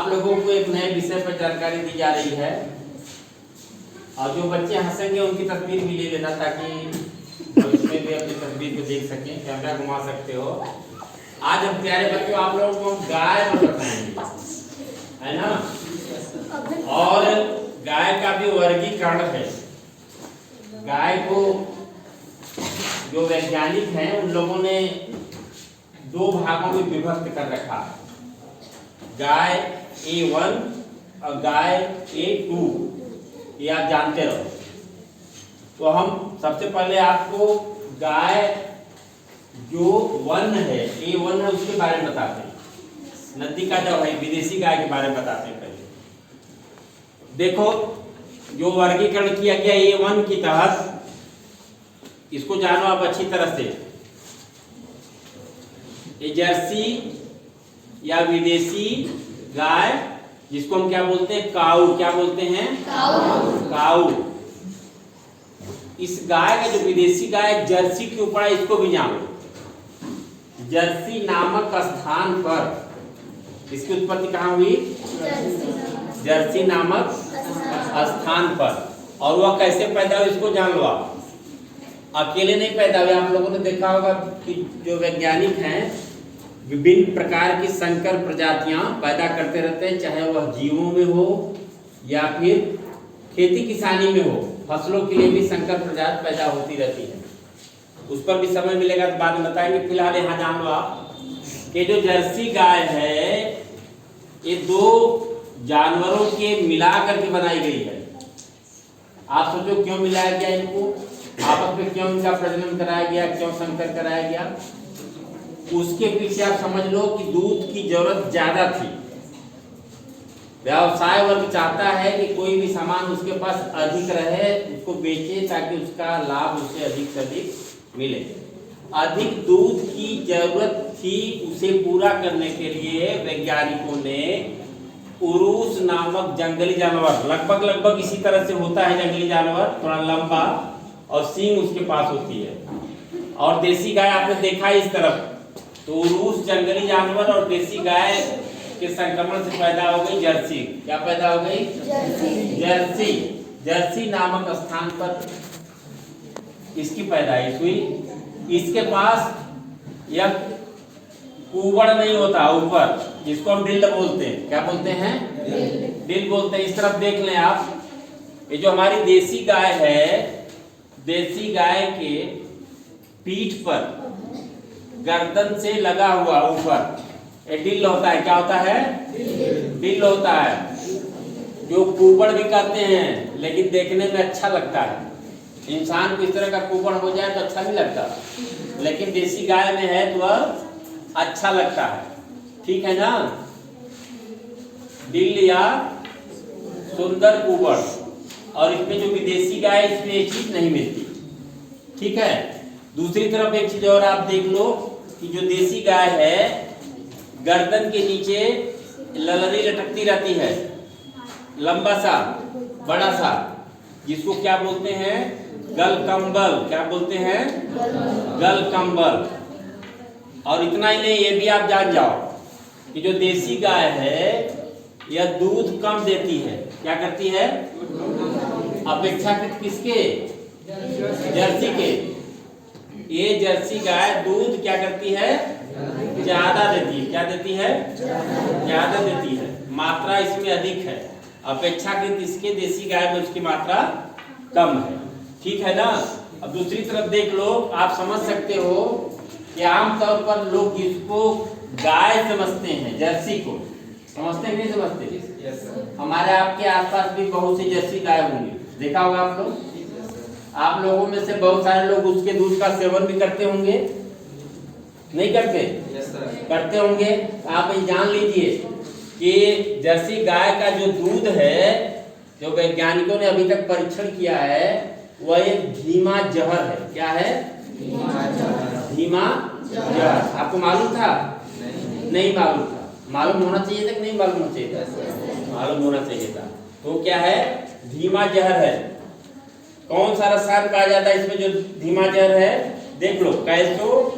आप लोगों को एक नए विषय पर जानकारी दी जा रही है और जो बच्चे हंसेंगे उनकी तस्वीर भी ले लेना ताकि उसमें भी अपनी तस्वीर को देख सकें। कैमरा घुमा सकते हो। आज हम प्यारे बच्चों आप लोगों को गाय बताएंगे, है ना। और गाय का भी वर्गीकरण है। गाय को जो वैज्ञानिक हैं उन लोगों ने दो भागों में विभक्त कर रखा है, गाय A1 और गाय A2। ये आप जानते रहो। तो हम सबसे पहले आपको गाय जो वन है A1 है उसके बारे में बताते हैं। नदी का जो है विदेशी गाय के बारे में बताते हैं। पहले देखो जो वर्गीकरण किया गया A1 की तहत, इसको जानो आप अच्छी तरह से। ये जर्सी या विदेशी गाय, जिसको हम क्या बोलते हैं, काऊ। क्या बोलते हैं? काऊ। इस गाय का जो विदेशी गाय जर्सी के ऊपर है, इसको भी जानो। जर्सी नामक स्थान पर इसकी उत्पत्ति कहाँ हुई? जर्सी नामक स्थान पर। और वह कैसे पैदा हुई इसको जान लो आप। अकेले नहीं पैदा हुए। आप लोगों ने देखा होगा कि जो वैज्ञानिक हैं विभिन्न प्रकार की संकर प्रजातियां पैदा करते रहते हैं, चाहे वह जीवों में हो या फिर खेती किसानी में हो। फसलों के लिए भी संकर प्रजाति पैदा होती रहती है। उस पर भी समय मिलेगा तो बाद में बताएंगे। फिलहाल यहाँ जान लो आप कि जो जर्सी गाय है ये दो जानवरों के मिला करके बनाई गई है। आप सोचो क्यों मिलाया गया इनको, आपस में क्यों इनका प्रजनन कराया गया, क्यों संकर कराया गया? उसके पीछे आप समझ लो कि दूध की जरूरत ज्यादा थी। व्यवसाय वर्ग चाहता है कि कोई भी सामान उसके पास अधिक रहे, उसको बेचे ताकि उसका लाभ उसे अधिक से अधिक मिले। अधिक दूध की जरूरत थी, उसे पूरा करने के लिए वैज्ञानिकों ने उरूस नामक जंगली जानवर, लगभग इसी तरह से होता है जंगली जानवर, थोड़ा लंबा और सींग उसके पास होती है। और देसी गाय आपने देखा है इस तरफ। तो उरूस जंगली जानवर और देसी गाय के संक्रमण से पैदा हो गई जर्सी। क्या पैदा हो गई? जर्सी। जर्सी नामक स्थान पर इसकी पैदाइश हुई। इसके पास यह कुबड़ नहीं होता ऊपर, जिसको हम डिल्ड बोलते हैं। क्या बोलते हैं? डिल्ड बोलते हैं। इस तरफ देख लें आप। ये जो हमारी देसी गाय है, देसी गाय के पीठ पर गर्दन से लगा हुआ ऊपर ये डिल होता है। क्या होता है? डिल होता है, जो कुबड़ भी कहते हैं, लेकिन देखने में अच्छा लगता है। इंसान को इस तरह का कुबड़ हो जाए तो अच्छा नहीं लगता, लेकिन देसी गाय में है तो वह अच्छा लगता है। ठीक है ना? डिल या सुंदर कुबड़। और इसमें जो विदेशी गाय इसमें एक चीज नहीं मिलती। ठीक है। दूसरी तरफ एक चीज और आप देख लो कि जो देसी गाय है गर्दन के नीचे ललरी लटकती रहती है, लंबा सा बड़ा सा, जिसको क्या बोलते हैं? गलकंबल। क्या बोलते हैं? गलकंबल। और इतना ही नहीं, ये भी आप जान जाओ कि जो देसी गाय है यह दूध कम देती है। क्या करती है? अपेक्षाकृत किसके? जर्सी के। ये जर्सी गाय दूध क्या करती है? ज्यादा देती है। क्या देती है? ज्यादा देती है। मात्रा इसमें अधिक है, अपेक्षाकृत इसके देसी गाय में उसकी मात्रा कम है। ठीक है ना? अब दूसरी तरफ देख लो, आप समझ सकते हो कि आमतौर पर लोग इसको गाय समझते हैं, जर्सी को समझते हैं, नहीं समझते? हमारे आपके आसपास भी बहुत सी जर्सी गाय होंगी, देखा होगा आप लोग। आप लोगों में से बहुत सारे लोग उसके दूध का सेवन भी करते होंगे, नहीं करते? करते होंगे। आप ये जान लीजिए कि जर्सी गाय का जो दूध है, जो वैज्ञानिकों ने अभी तक परीक्षण किया है, वह एक धीमा जहर है। क्या है? धीमा जहर। आपको मालूम था? नहीं मालूम था। मालूम होना चाहिए था कि नहीं मालूम होना चाहिए था? मालूम होना चाहिए था। तो क्या है? धीमा जहर है। कौन सा रसायन पाया जाता है इसमें जो धीमा जहर है? देख लो, कैस्मोफ्रिन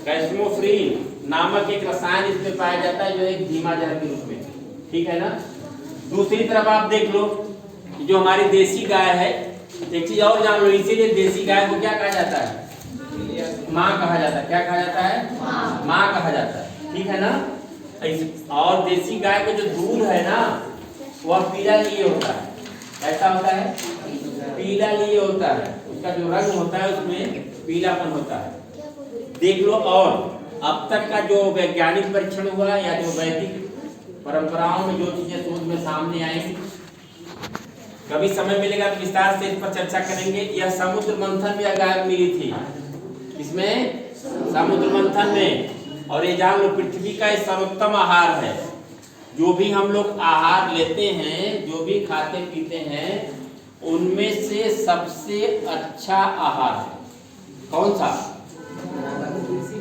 कैस्मोफ्रीन नामक एक रसायन इसमें पाया जाता है, जो एक धीमा जहर के रूप में, ठीक है ना। दूसरी तरफ आप देख लो, जो हमारी देसी गाय है, एक चीज और जान लो, इसीलिए देसी गाय को क्या कहा जाता है? माँ कहा जाता है। क्या कहा जाता है? माँ कहा जाता है, ठीक है ना। और देसी गाय का जो दूध है ना, वह पीला लिए होता है। ऐसा होता है, पीला लिए होता है, उसका जो रंग होता है उसमें पीलापन होता है। देख लो, और अब तक का जो वैज्ञानिक परीक्षण हुआ या जो वैदिक परंपराओं में जो चीजें शोध में सामने आएंगी, कभी समय मिलेगा तो विस्तार से इस पर चर्चा करेंगे। यह समुद्र मंथन में यह गाय मिली थी, इसमें समुद्र मंथन में। और ये जान लो, पृथ्वी का ये सर्वोत्तम आहार है। जो भी हम लोग आहार लेते हैं, जो भी खाते पीते हैं, उनमें से सबसे अच्छा आहार है कौन सा?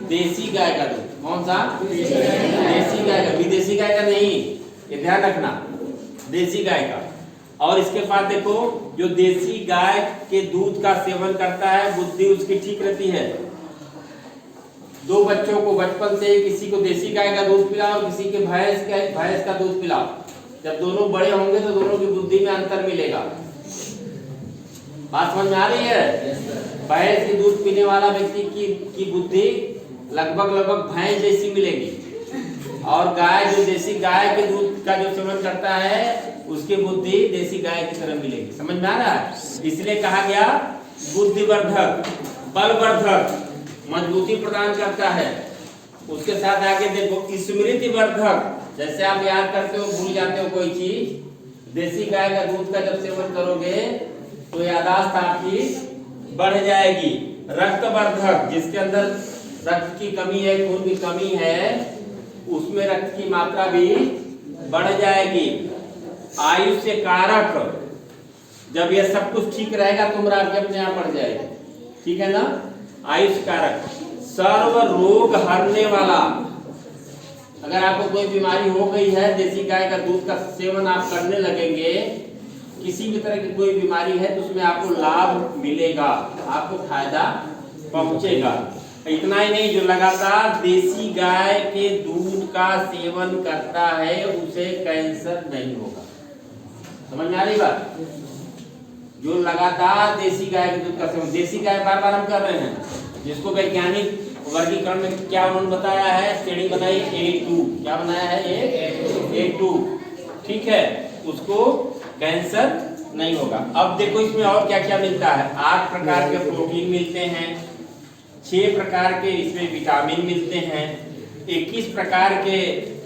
देसी गाय का दूध। कौन सा? देसी गाय का, विदेशी गाय का नहीं, ये ध्यान रखना, देसी गाय का। और इसके बाद देखो, जो देसी गाय के दूध का सेवन करता है, बुद्धि उसकी ठीक रहती है। दो बच्चों को बचपन से किसी को देसी गाय का दूध पिलाओ, किसी के भैंस का दूध पिलाओ, जब दोनों बड़े होंगे तो दोनों की बुद्धि में अंतर मिलेगा। बात समझ में आ रही है? भैंस की दूध पीने वाला व्यक्ति की बुद्धि लगभग भैंस जैसी मिलेगी, और गाय जो देसी गाय के दूध का जो सेवन करता है, उसकी बुद्धि देसी गाय की तरह मिलेगी। समझ में आ रहा है? इसलिए कहा गया बुद्धिवर्धक, बलवर्धक, मजबूती प्रदान करता है। उसके साथ आगे देखो, स्मृति वर्धक, जैसे आप याद करते हो, भूल जाते हो कोई चीज, देसी गाय का दूध का जब सेवन करोगे तो याददाश्त आपकी बढ़ जाएगी। रक्तवर्धक, जिसके अंदर रक्त की कमी है, खून की कमी है, उसमें रक्त की मात्रा भी बढ़ जाएगी। आयुष्य कारक, जब यह सब कुछ ठीक रहेगा तो उम्र आपकी अपने आप बढ़ जाएगी, ठीक है ना। आयुष्य कारक, सर्व रोग हरने वाला, अगर आपको कोई बीमारी हो गई है, देसी गाय का दूध का सेवन आप करने लगेंगे, किसी भी तरह की कोई बीमारी है तो उसमें आपको लाभ मिलेगा, आपको फायदा पहुंचेगा। इतना ही नहीं, जो लगातार देसी गाय के दूध का सेवन करता है, उसे कैंसर नहीं होगा। समझ में आ रही बात? जो लगातार देसी गाय के दूध का सेवन, देसी गाय बार बार हम कर रहे हैं, जिसको वैज्ञानिक वर्गीकरण में क्या उन्होंने बताया है, श्रेणी बनाई A2, क्या बनाया है? A2, ठीक है, उसको कैंसर नहीं होगा। अब देखो इसमें और क्या क्या मिलता है। 8 प्रकार के प्रोटीन मिलते हैं, 6 प्रकार के इसमें विटामिन मिलते हैं, 21 प्रकार के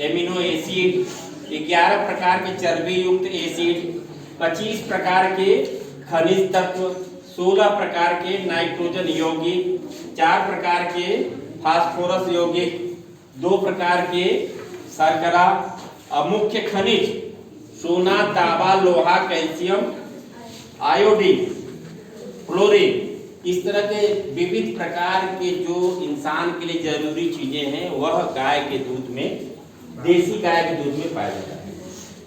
एमिनो एसिड, 11 प्रकार के चर्बी युक्त एसिड, 25 प्रकार के खनिज तत्व, 16 प्रकार के नाइट्रोजन यौगिक, 4 प्रकार के फास्फोरस यौगिक, 2 प्रकार के शर्करा, मुख्य खनिज सोना, तांबा, लोहा, कैल्शियम, आयोडीन, फ्लोरीन, इस तरह के विविध प्रकार के जो इंसान के लिए जरूरी चीजें हैं, वह गाय के दूध में, देसी गाय के दूध में पाया जाता है।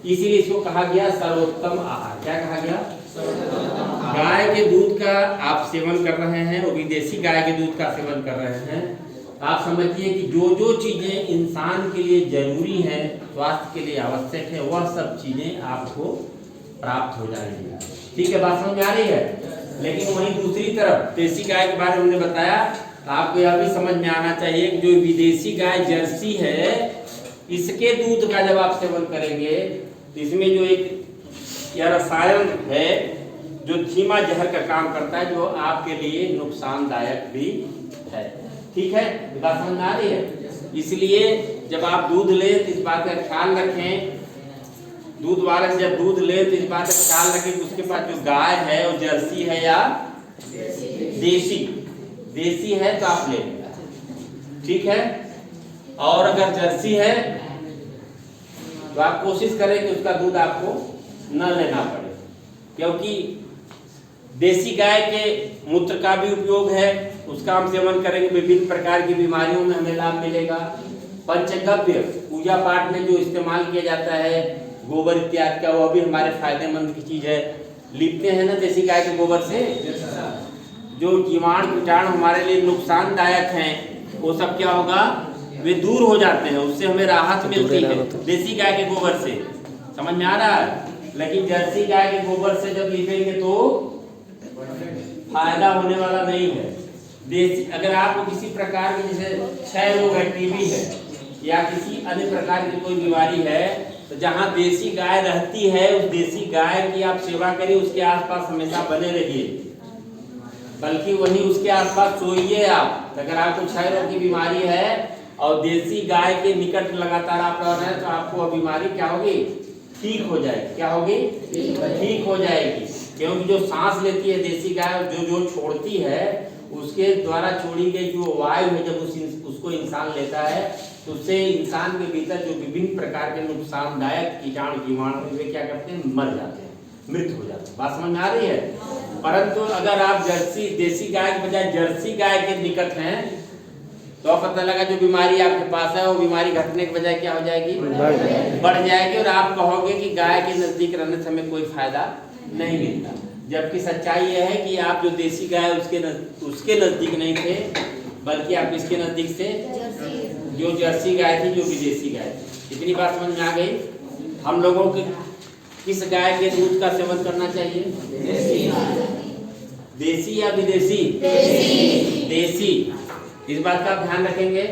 इसीलिए इसको कहा गया सर्वोत्तम आहार। क्या कहा गया? गाय के दूध का आप सेवन कर रहे हैं, वो भी देसी गाय के दूध का सेवन कर रहे हैं, आप समझिए कि जो जो चीजें इंसान के लिए जरूरी हैं, स्वास्थ्य के लिए आवश्यक है, वह सब चीजें आपको प्राप्त हो जाएंगी। ठीक है, बात समझ में आ रही है? लेकिन वहीं दूसरी तरफ देसी गाय के बारे में हमने बताया, आपको यह भी समझ में आना चाहिए कि जो विदेशी गाय जर्सी है, इसके दूध का जब आप सेवन करेंगे तो इसमें जो एक यह रसायन है जो धीमा जहर का काम करता है, जो आपके लिए नुकसानदायक भी है। ठीक है, बात समझ में आ रही है? इसलिए जब आप दूध लें तो इस बात का ख्याल रखें, दूध वाले से जब दूध लें तो इस बात का ख्याल रखें कि उसके पास जो गाय है वो जर्सी है या देसी। देसी है तो आप ले, ठीक है, और अगर जर्सी है तो आप कोशिश करें कि उसका दूध आपको न लेना पड़े, क्योंकि देसी गाय के मूत्र का भी उपयोग है, उसका हम सेवन करेंगे, विभिन्न प्रकार की बीमारियों में हमें लाभ मिलेगा। पंचगव्य पूजा पाठ में जो इस्तेमाल किया जाता है, गोबर इत्यादि का, वह भी हमारे फायदेमंद की चीज है। लिपते हैं ना देसी गाय के गोबर से, जो जीवाणु कीटाणु हमारे लिए नुकसानदायक हैं वो सब क्या होगा, वे दूर हो जाते हैं, उससे हमें राहत मिलती है देसी गाय के गोबर से। समझ में आ रहा है? लेकिन जर्सी गाय के गोबर से जब लिपेंगे तो फायदा होने वाला नहीं है। देसी अगर आपको किसी प्रकार की जैसे क्षय रोग है, टीबी है या किसी अन्य प्रकार की कोई बीमारी है, तो जहाँ देसी गाय रहती है उस देसी गाय की आप सेवा करिए, उसके आसपास हमेशा बने रहिए, बल्कि वहीं उसके आसपास सोइए आप। अगर आपको क्षय रोग की बीमारी है और देसी गाय के निकट लगातार आप रह रहे हैं तो आपको बीमारी क्या होगी, ठीक हो जाएगी। क्या होगी? ठीक हो जाएगी। क्योंकि जो सांस लेती है देसी गाय, जो छोड़ती है, उसके द्वारा छोड़ी गई जो वायु है, जब उसको इंसान लेता है तो उससे इंसान के भीतर जो विभिन्न प्रकार के नुकसानदायक कीटाणु जीवाणु वे क्या करते हैं, मर जाते हैं, मृत हो जाते हैं। बात समझ में आ रही है? परंतु अगर आप देसी गाय के बजाय जर्सी गाय के निकट हैं तो पता लगा जो बीमारी आपके पास है वो बीमारी घटने के बजाय क्या हो जाएगी, बढ़ जाएगी। और आप कहोगे कि गाय के नजदीक रहने से हमें कोई फायदा नहीं मिलता, जबकि सच्चाई यह है कि आप जो देसी गाय उसके नजदीक नहीं थे, बल्कि आप इसके नजदीक से जो जर्सी गाय थी, जो विदेशी गाय थी। इतनी बात समझ में आ गई? हम लोगों को किस गाय के दूध का सेवन करना चाहिए? देसी या विदेशी? देसी। इस बात का आप ध्यान रखेंगे।